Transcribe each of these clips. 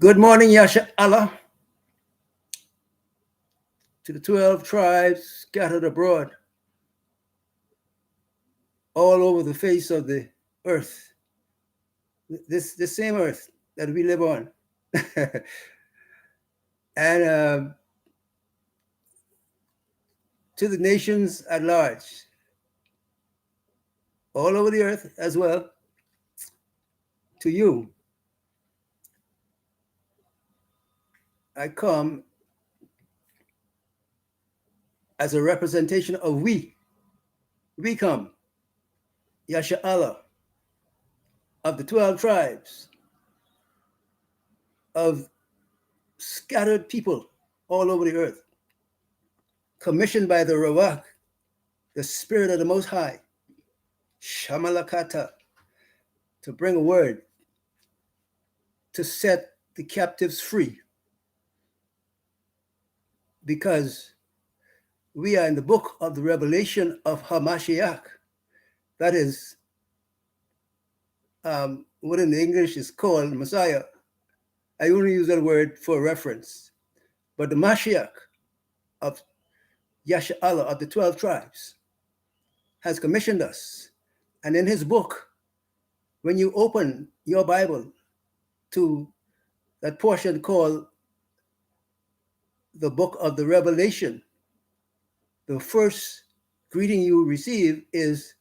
Good morning, Yasha Allah, to the 12 tribes scattered abroad all over the face of the earth, this same earth that we live on. and to the nations at large, all over the earth as well, to you, I come as a representation of we. We come, Yasha Allah, of the 12 tribes, of scattered people all over the earth, commissioned by the Rawak, the Spirit of the Most High, Shamalakata, to bring a word to set the captives free. Because we are in the book of the revelation of Hamashiach. That is what in English is called Messiah. I only use that word for reference. But the Mashiach of Yasha Allah of the 12 tribes has commissioned us. And in his book, when you open your Bible to that portion called the book of the revelation, the first greeting you receive is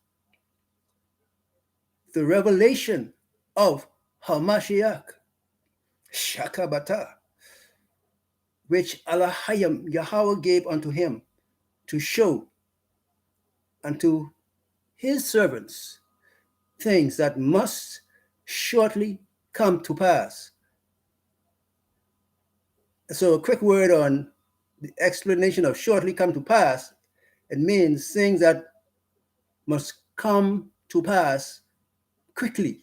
the revelation of Hamashiach, Shakabata, which Allah Hayam Yahweh gave unto him to show unto his servants things that must shortly come to pass. So a quick word on the explanation of shortly come to pass. It means things that must come to pass quickly.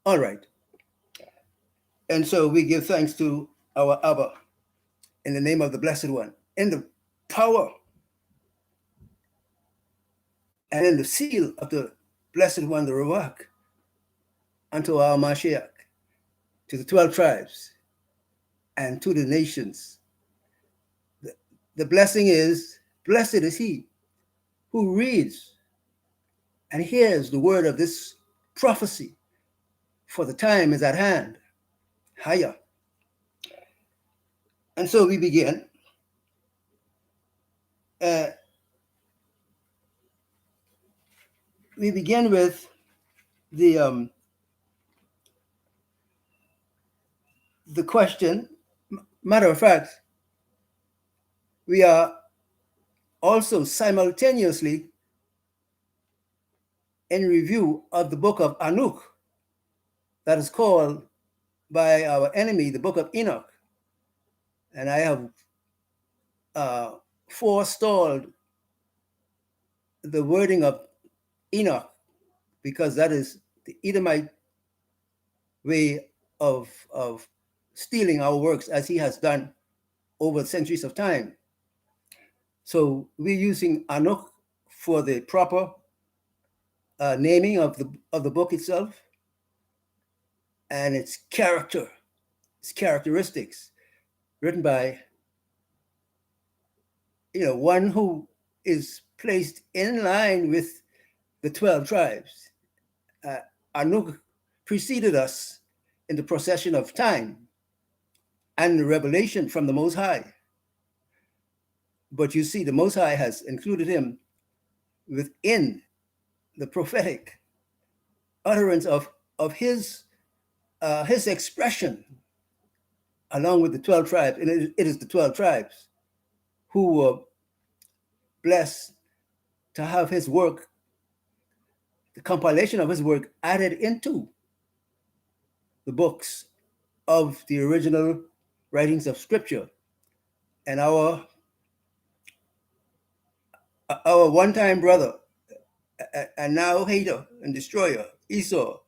All right. And so we give thanks to our Abba in the name of the Blessed One, in the power and in the seal of the Blessed One, the Ruach, unto our Mashiach, to the 12 tribes, and to the nations. The blessing is, blessed is he who reads and hears the word of this prophecy, for the time is at hand. Haya. And so we begin. We begin with the question. Matter of fact, we are also simultaneously in review of the book of Anukh, that is called by our enemy the book of Enoch. And I have forestalled the wording of Enoch because that is the Edomite way of stealing our works, as he has done over centuries of time. So we're using Anukh for the proper naming of the book itself and its character, its characteristics, written by one who is placed in line with the 12 tribes. Anukh preceded us in the procession of time and the revelation from the Most High. But you see, the Most High has included him within the prophetic utterance of his expression, along with the 12 tribes. And it is the 12 tribes who were blessed to have his work, the compilation of his work, added into the books of the original writings of Scripture. And our one-time brother and now hater and destroyer, Esau,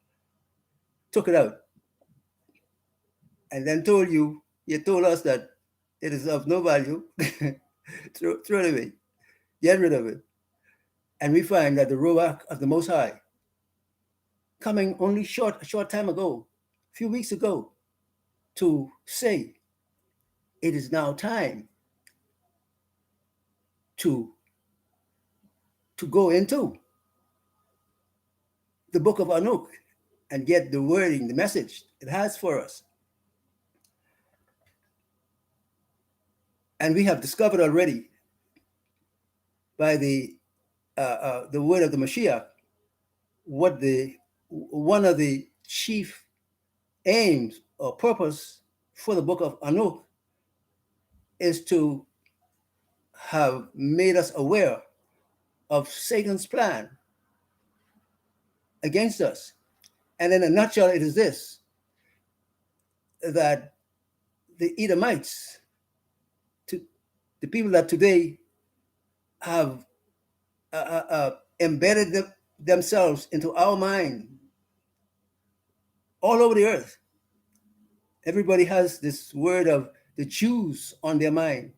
took it out and then told us that it is of no value. throw it away, get rid of it. And we find that the Ruach of the Most High, coming only a short time ago, a few weeks ago, to say it is now time to go into the book of Anukh and get the wording, the message it has for us. And we have discovered already by the word of the Mashiach what one of the chief aims or purpose for the book of Anukh is to have made us aware of Satan's plan against us. And in a nutshell, it is this, that the Edomites, the people that today have embedded themselves into our mind all over the earth. Everybody has this word of the Jews on their mind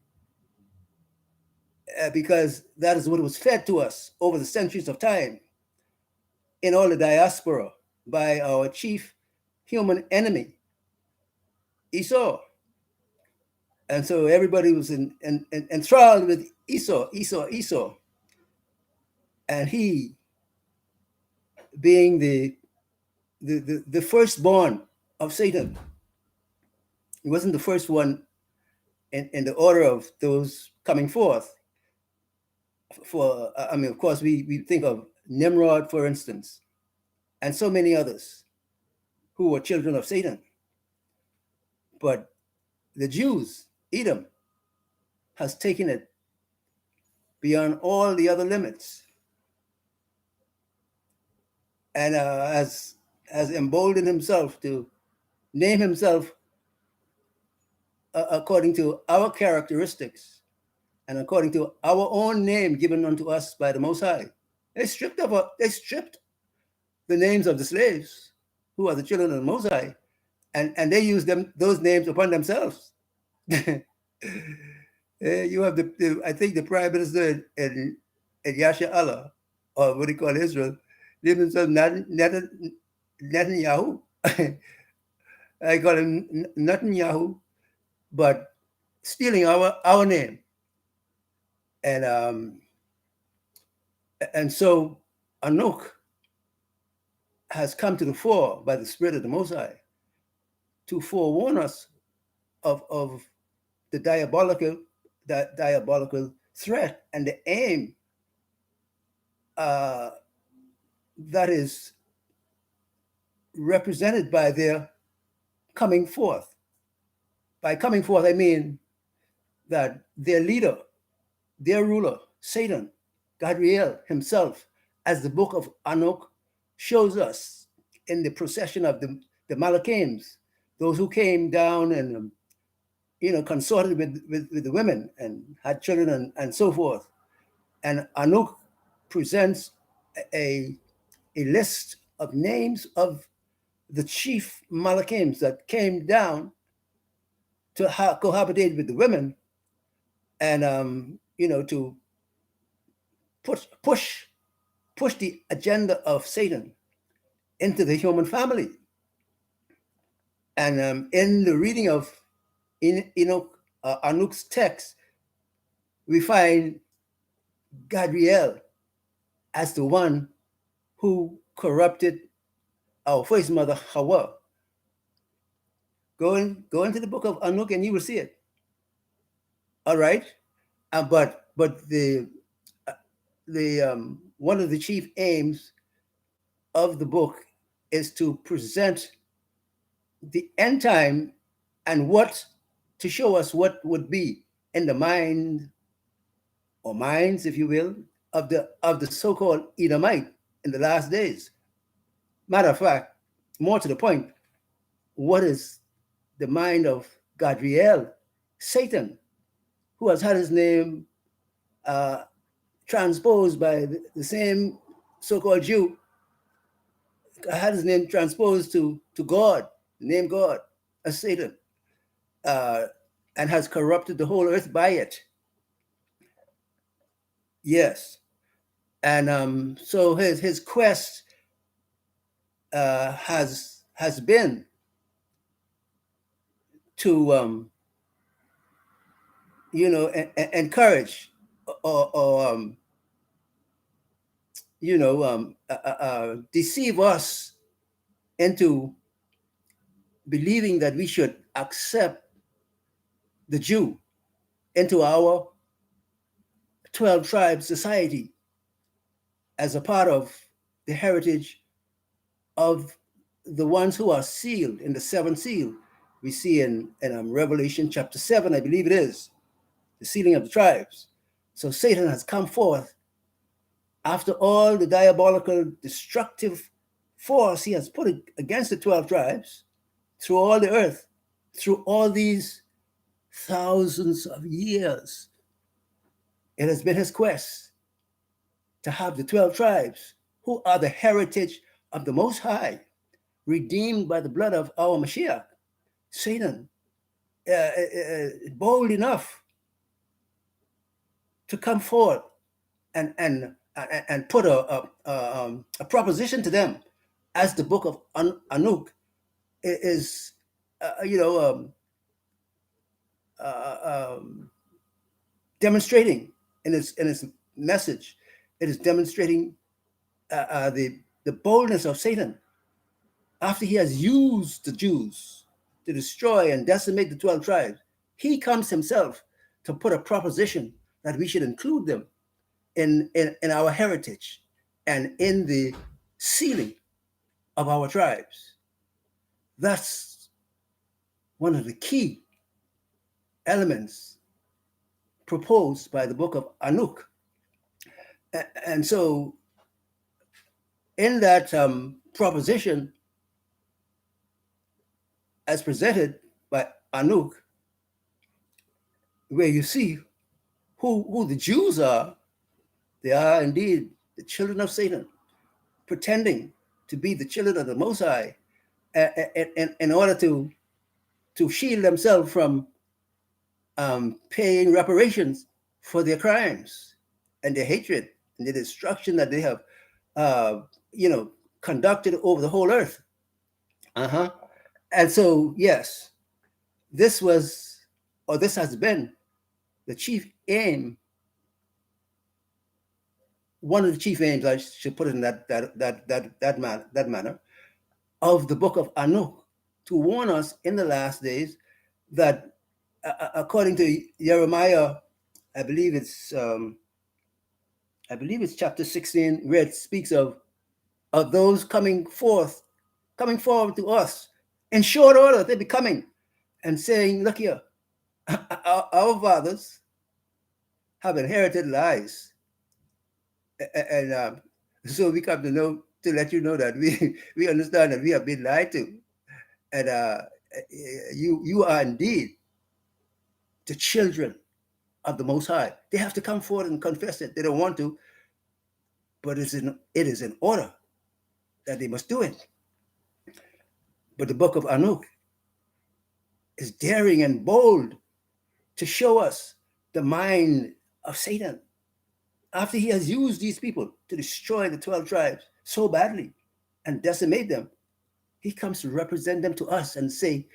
because that is what was fed to us over the centuries of time in all the diaspora by our chief human enemy, Esau. And so everybody was enthralled with Esau. And he, being the firstborn of Satan, he wasn't the first one in the order of those coming forth. Of course, we think of Nimrod, for instance, and so many others who were children of Satan. But the Jews, Edom, has taken it beyond all the other limits and has emboldened himself to name himself according to our characteristics and according to our own name given unto us by the Most High. They stripped the names of the slaves who are the children of the Most High, and they used those names upon themselves. You have I think the prime minister in Yasha Allah, or what do you call Israel, named himself Netanyahu. I call him Netanyahu, but stealing our name. And so Anukh has come to the fore by the Spirit of the Most High to forewarn us of the diabolical threat and the aim that is represented by their coming forth. By coming forth, I mean that their leader, their ruler, Satan, Gadriel himself, as the book of Anukh shows us in the procession of the Malachims, those who came down and consorted with the women and had children and so forth. And Anukh presents a list of names of the chief Malachims that came down to cohabitate with the women and to push the agenda of Satan into the human family. And in the reading of Anukh's text, we find Gadriel as the one who corrupted our first mother, Hawa. Go into the book of Anukh and you will see it. All right, but the one of the chief aims of the book is to present the end time and to show us what would be in the mind or minds, if you will, of the so-called Edomite in the last days. Matter of fact, more to the point, what is the mind of Gadriel, Satan, who has had his name transposed by the same so-called Jew, had his name transposed to God, the name God, as Satan, and has corrupted the whole earth by it. Yes. And so his quest has been to encourage or deceive us into believing that we should accept the Jew into our 12 tribe society as a part of the heritage of the ones who are sealed in the seventh seal. We see in Revelation chapter 7, I believe it is, the sealing of the tribes. So Satan has come forth after all the diabolical, destructive force he has put against the 12 tribes through all the earth, through all these thousands of years. It has been his quest to have the 12 tribes, who are the heritage of the Most High, redeemed by the blood of our Mashiach. Satan, bold enough to come forth and put a proposition to them, as the book of Anukh is, demonstrating in its message. It is demonstrating the boldness of Satan after he has used the Jews to destroy and decimate the 12 tribes. He comes himself to put a proposition that we should include them in our heritage and in the sealing of our tribes. That's one of the key elements proposed by the book of Anukh. And so in that proposition, as presented by Anukh, where you see who the Jews are, they are indeed the children of Satan, pretending to be the children of the Most High, in order to shield themselves from paying reparations for their crimes and their hatred and the destruction that they have, conducted over the whole earth. And so, yes, this has been the chief aim. One of the chief aims, I should put it in that manner, of the book of Anukh, to warn us in the last days that, according to Jeremiah, I believe it's chapter 16, where it speaks of those coming forward to us in short order. They'll be coming and saying, "Look here, our fathers have inherited lies," and so we come to let you know that we understand that we have been lied to, and you are indeed the children of the Most High. They have to come forward and confess it. They don't want to, but it is in order that they must do it. But the book of Anukh is daring and bold to show us the mind of Satan after he has used these people to destroy the 12 tribes so badly and decimate them. He comes to represent them to us and say,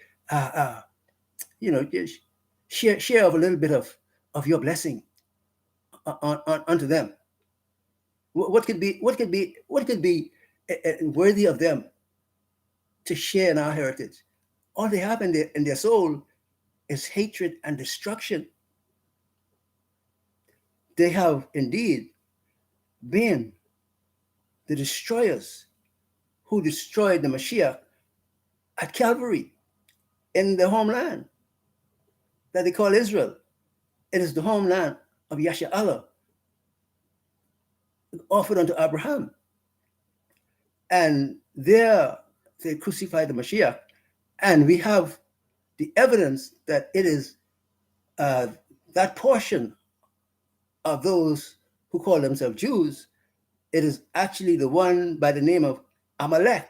share of a little bit of your blessing unto them. What could be worthy of them to share in our heritage? All they have in their soul is hatred and destruction. They have indeed been the destroyers who destroyed the Mashiach at Calvary in the homeland that they call Israel. It is the homeland of Yasha'Allah, offered unto Abraham. And there they crucified the Mashiach. And we have the evidence that it is that portion of those who call themselves Jews. It is actually the one by the name of Amalek,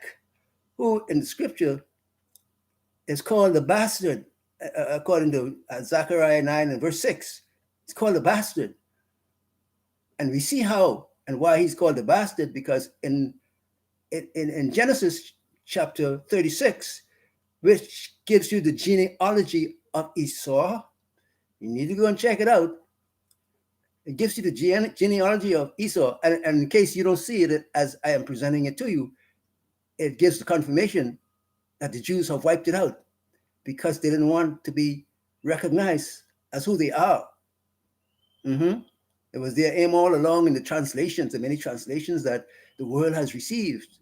who in the scripture is called the bastard, according to Zechariah 9 and verse 6. It's called the bastard. And we see how and why he's called the bastard, because in Genesis chapter 36, which gives you the genealogy of Esau. You need to go and check it out. It gives you the genealogy of Esau. And in case you don't see it as I am presenting it to you, it gives the confirmation that the Jews have wiped it out because they didn't want to be recognized as who they are. Mm-hmm. It was their aim all along in the translations, the many translations that the world has received.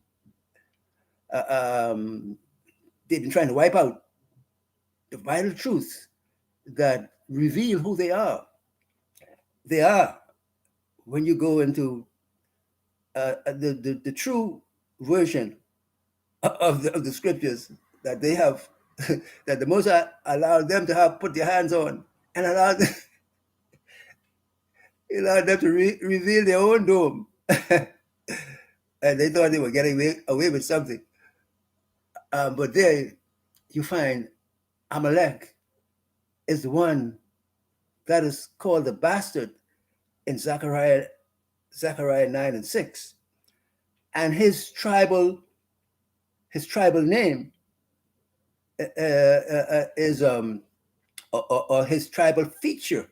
They've been trying to wipe out the vital truth that reveal who they are. They are, when you go into the true version of the scriptures that they have, that the Moses allowed them to have put their hands on and allowed them to reveal their own dome. And they thought they were getting away with something. But there you find Amalek is the one that is called the bastard in Zechariah 9 and 6. And his tribal name is or his tribal feature,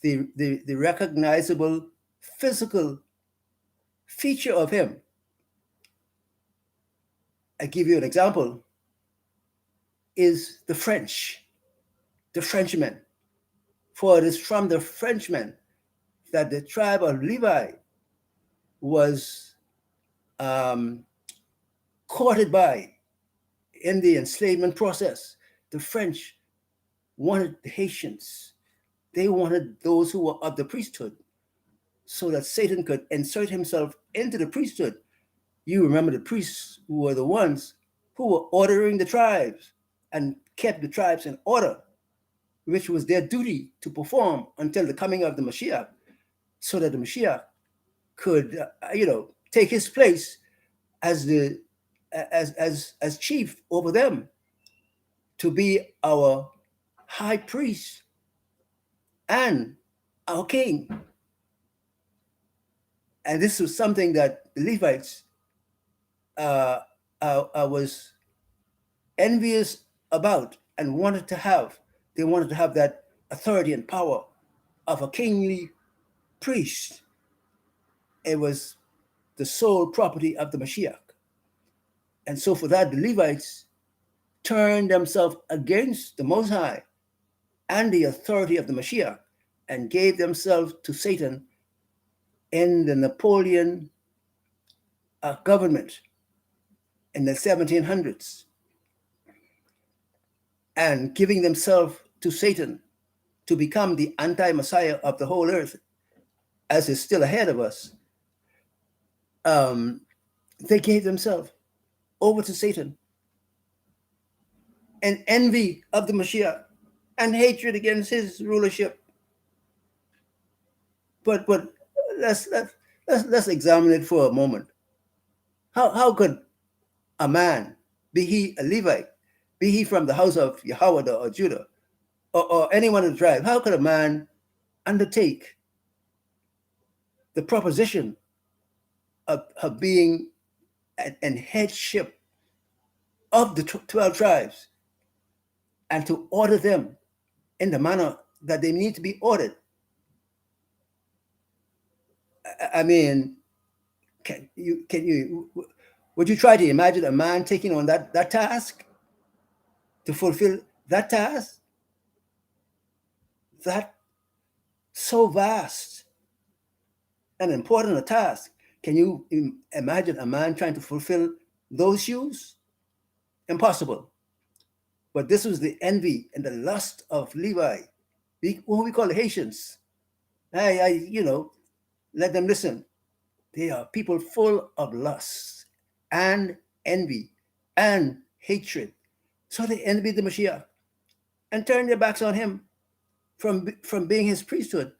the recognizable physical feature of him. I give you an example, is the Frenchman. For it is from the Frenchman that the tribe of Levi was courted by in the enslavement process. The French wanted the Haitians. They wanted those who were of the priesthood so that Satan could insert himself into the priesthood. You remember the priests who were the ones who were ordering the tribes and kept the tribes in order, which was their duty to perform until the coming of the Mashiach, so that the Mashiach could, take his place as as chief over them, to be our high priest and our king. And this was something that the Levites was envious about and wanted to have. They wanted to have that authority and power of a kingly priest. It was the sole property of the Mashiach. And so for that, the Levites turned themselves against the Most High and the authority of the Mashiach and gave themselves to Satan in the Napoleon government in the 1700s, and giving themselves to Satan to become the anti-Messiah of the whole earth, as is still ahead of us. They gave themselves over to Satan in envy of the Mashiach and hatred against his rulership. But let's examine it for a moment. How could a man, be he a Levite, be he from the house of Yahweh or Judah, or any one of the tribes, how could a man undertake the proposition of being an headship of the 12 tribes and to order them in the manner that they need to be ordered? I mean, would you try to imagine a man taking on that task, to fulfill that task, that so vast and important a task? Can you imagine a man trying to fulfill those shoes? Impossible. But this was the envy and the lust of Levi, who we call the Haitians. Let them listen. They are people full of lust and envy and hatred. So they envied the Mashiach and turned their backs on him from being his priesthood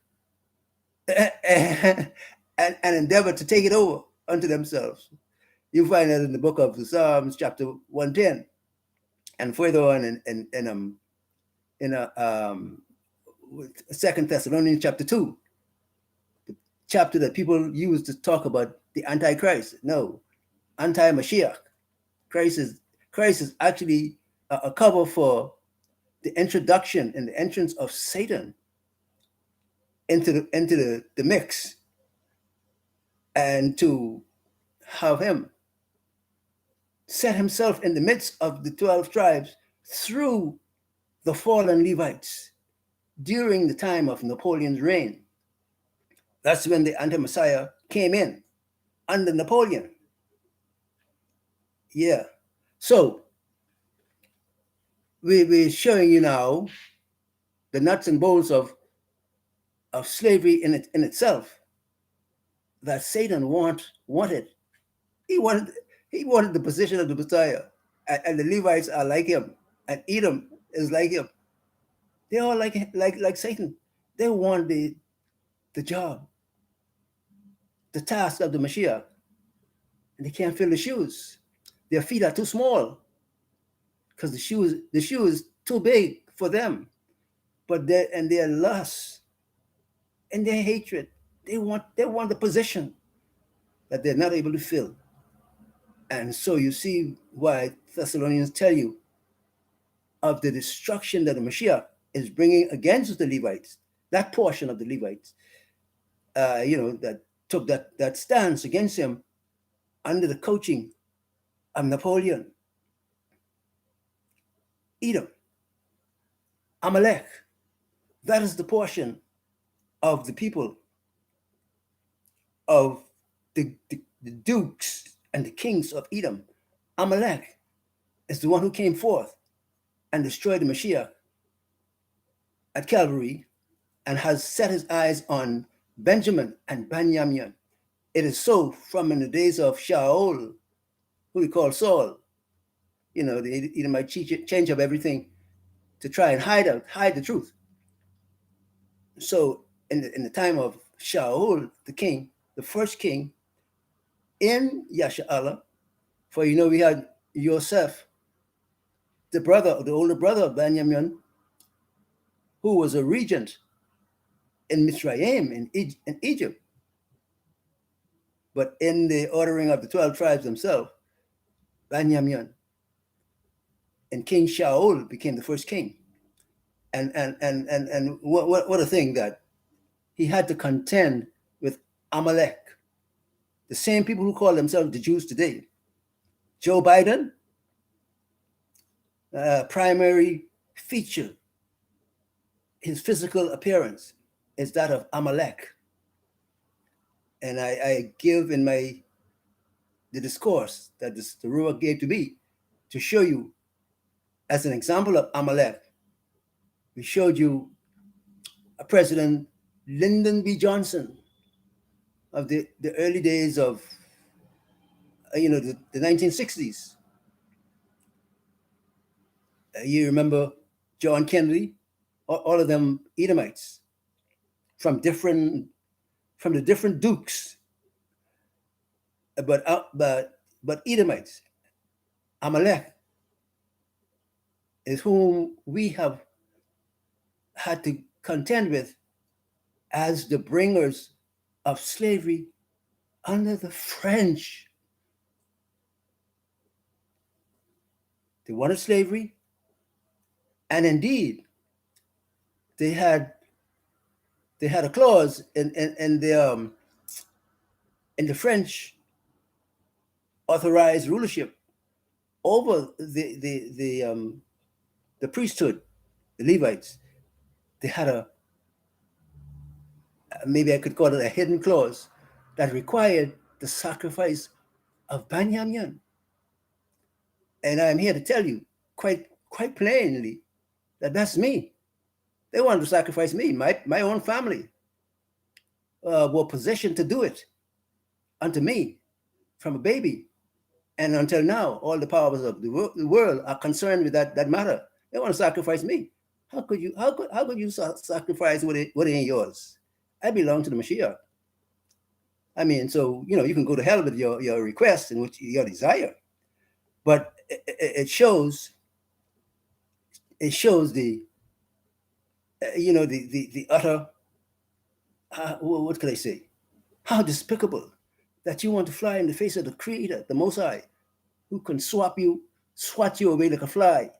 and endeavored to take it over unto themselves. You find that in the book of the Psalms, chapter 110, and further on in 2 Thessalonians chapter 2, the chapter that people use to talk about the Antichrist. No, anti-Mashiach. Christ is actually a cover for the introduction and the entrance of Satan into the mix, and to have him set himself in the midst of the 12 tribes through the fallen Levites during the time of Napoleon's reign. That's when the anti-Messiah came in under Napoleon. Yeah. So we're showing you now the nuts and bolts of slavery in itself, that Satan wanted. He wanted he wanted the position of the Messiah. And the Levites are like him, and Edom is like him. They're all like Satan. They want the job, the task of the Mashiach, and they can't fill the shoes. Their feet are too small because the shoe is too big for them. But their lust and their hatred, they want the position that they're not able to fill. And so you see why Thessalonians tell you of the destruction that the Mashiach is bringing against the Levites, that portion of the Levites, that took that stance against him under the coaching of Napoleon. Edom, Amalek, that is the portion of the people of the dukes and the kings of Edom. Amalek is the one who came forth and destroyed the Mashiach at Calvary, and has set his eyes on Benjamin and Benjamin. It is so from in the days of Shaul, who we call Saul. The Edomite change up everything to try and hide the truth. So in the time of Shaul, the king, the first king in Yasha'Allah, for we had Yosef, the older brother of Benjamin, who was a regent in Mitzrayim, in Egypt. But in the ordering of the 12 tribes themselves, Benjamin and King Shaul became the first king. And what a thing that he had to contend with Amalek, the same people who call themselves the Jews today. Joe Biden, primary feature, his physical appearance is that of Amalek. And I give in the discourse that the Ruach gave to me to show you, as an example of Amalek, we showed you a President Lyndon B. Johnson of the early days of the 1960s. You remember John Kennedy, all of them Edomites from the different dukes, but Edomites. Amalek is whom we have had to contend with as the bringers of slavery under the French. They wanted slavery, and indeed, they had a clause in the French authorized rulership over the priesthood, the Levites. They had maybe I could call it a hidden clause that required the sacrifice of Benjamin. And I'm here to tell you quite plainly that that's me. They wanted to sacrifice me. My own family were positioned to do it unto me from a baby. And until now, all the powers of the world are concerned with that matter. They want to sacrifice me. How could you sacrifice what ain't yours? I belong to the Mashiach. I mean, so you can go to hell with your request and your desire, but it shows the the utter what could I say? How despicable that you want to fly in the face of the Creator, the Most High, who can swat you away like a fly.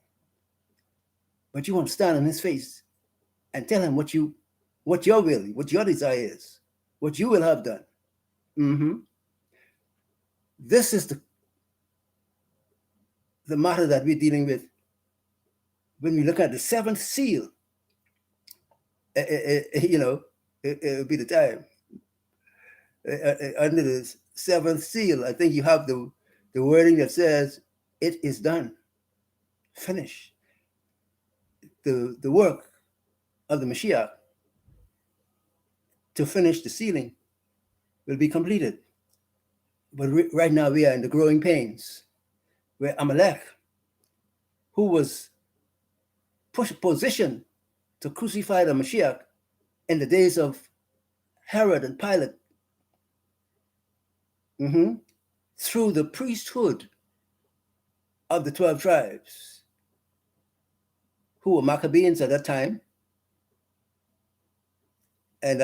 but you want to stand on his face and tell him what your will, what your desire is, what you will have done. Mm-hmm. This is the matter that we're dealing with when we look at the seventh seal. You know, it'll be the time. Under the seventh seal, I think you have the wording that says, "It is done, finished." The work of the Mashiach to finish the sealing will be completed. But right now we are in the growing pains, where Amalek, who was positioned to crucify the Mashiach in the days of Herod and Pilate, through the priesthood of the 12 tribes, who were Maccabees at that time. And,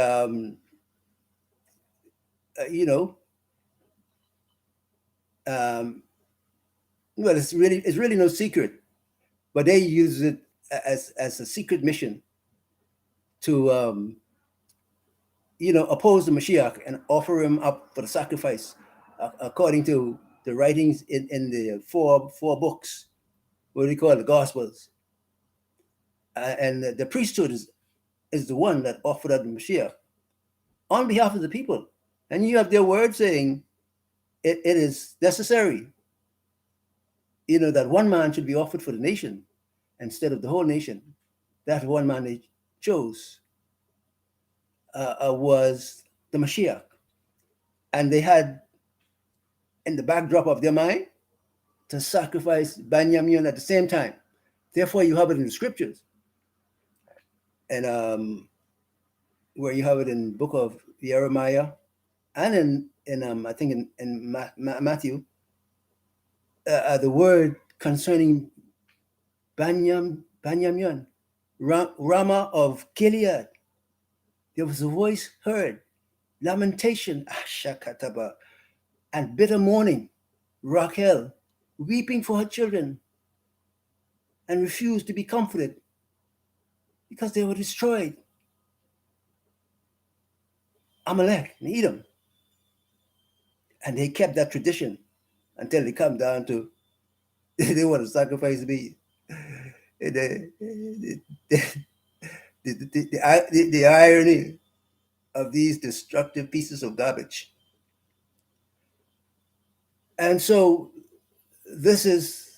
well, it's really no secret, but they use it as a secret mission to, oppose the Mashiach and offer him up for the sacrifice, according to the writings in the four books, what do you call it, the Gospels. And the priesthood is the one that offered up the Mashiach on behalf of the people. And you have their word saying it is necessary, that one man should be offered for the nation instead of the whole nation. That one man they chose was the Mashiach. And they had in the backdrop of their mind to sacrifice Benjamin at the same time. Therefore, you have it in the scriptures. And where you have it in the book of Jeremiah and in I think in Matthew, the word concerning Benjamin, Ramah of Gilead. There was a voice heard, lamentation, Ashakataba, and bitter mourning, Rachel, weeping for her children, and refused to be comforted because they were destroyed. Amalek and Edom. And they kept that tradition until they come down to they want to sacrifice me. The irony of these destructive pieces of garbage. And so this is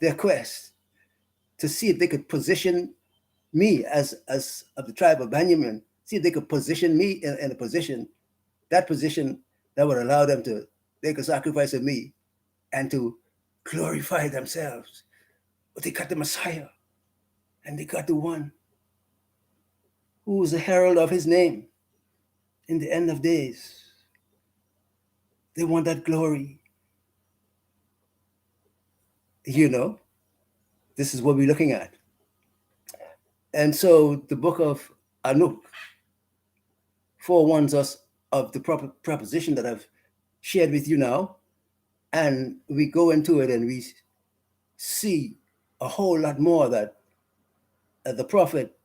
their quest to see if they could position me as of the tribe of Benjamin, see if they could position me in a position that would allow them to make a sacrifice of me and to glorify themselves. But they got the Messiah, and they got the one who is the herald of his name in the end of days. They want that glory. This is what we're looking at. And so the book of Anukh forewarns us of the proposition that I've shared with you now. And we go into it and we see a whole lot more that the prophet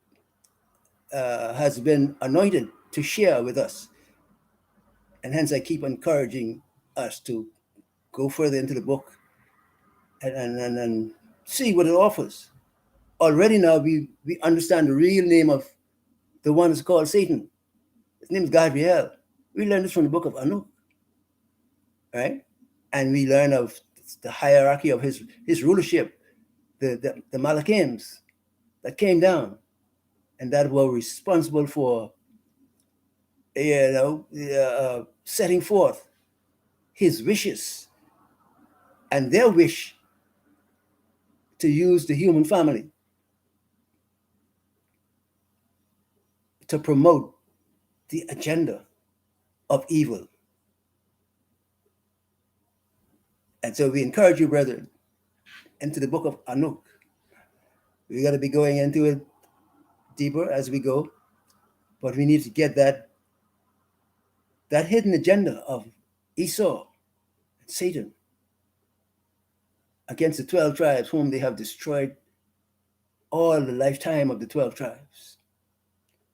has been anointed to share with us. And hence I keep encouraging us to go further into the book and see what it offers. Already now we understand the real name of the one who's called Satan. His name is Gabriel. We learned this from the book of Anukh, right? And we learn of the hierarchy of his rulership, the Malachims that came down and that were responsible for, setting forth his wishes and their wish to use the human family to promote the agenda of evil. And so we encourage you, brethren, into the book of Anukh. We got to be going into it deeper as we go, but we need to get that hidden agenda of Esau and Satan against the 12 tribes whom they have destroyed all the lifetime of the 12 tribes.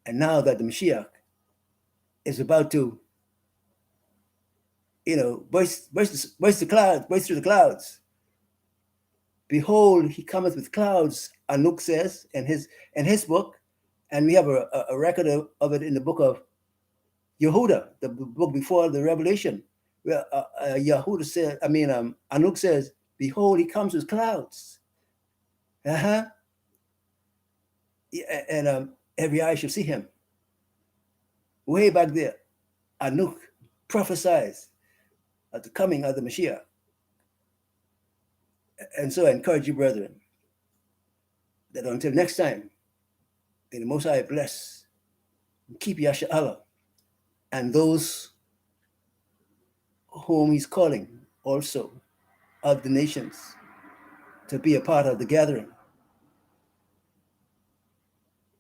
And now that the Mashiach is about to, burst through the clouds. Behold, he cometh with clouds, Anukh says in his book, and we have a record of it in the book of Yehuda, the book before the Revelation, where Yehuda said, Anukh says, behold, he comes with clouds. Uh-huh. And every eye shall see him. Way back there, Anukh prophesies at the coming of the Mashiach. And so I encourage you, brethren, that until next time, may the Most High bless and keep Yasha Allah and those whom he's calling also of the nations to be a part of the gathering.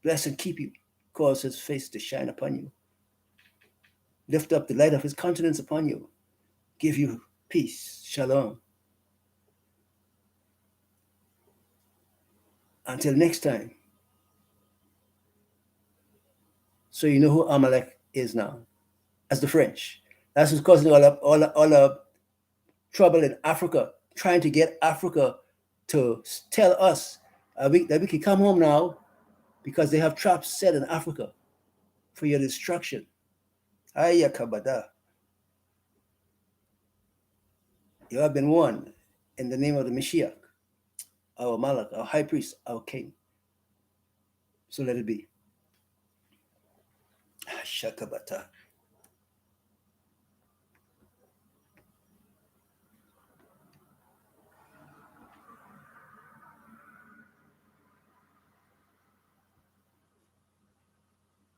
Bless and keep you, cause his face to shine upon you, lift up the light of his countenance upon you, give you peace, shalom. Until next time. So you know who Amalek is now, as the French. That's who's causing all the trouble in Africa, trying to get Africa to tell us that we can come home now because they have traps set in Africa for your destruction. Ayya kabada. You have been warned in the name of the Mashiach, our Malak, our high priest, our king. So let it be. Shakabata.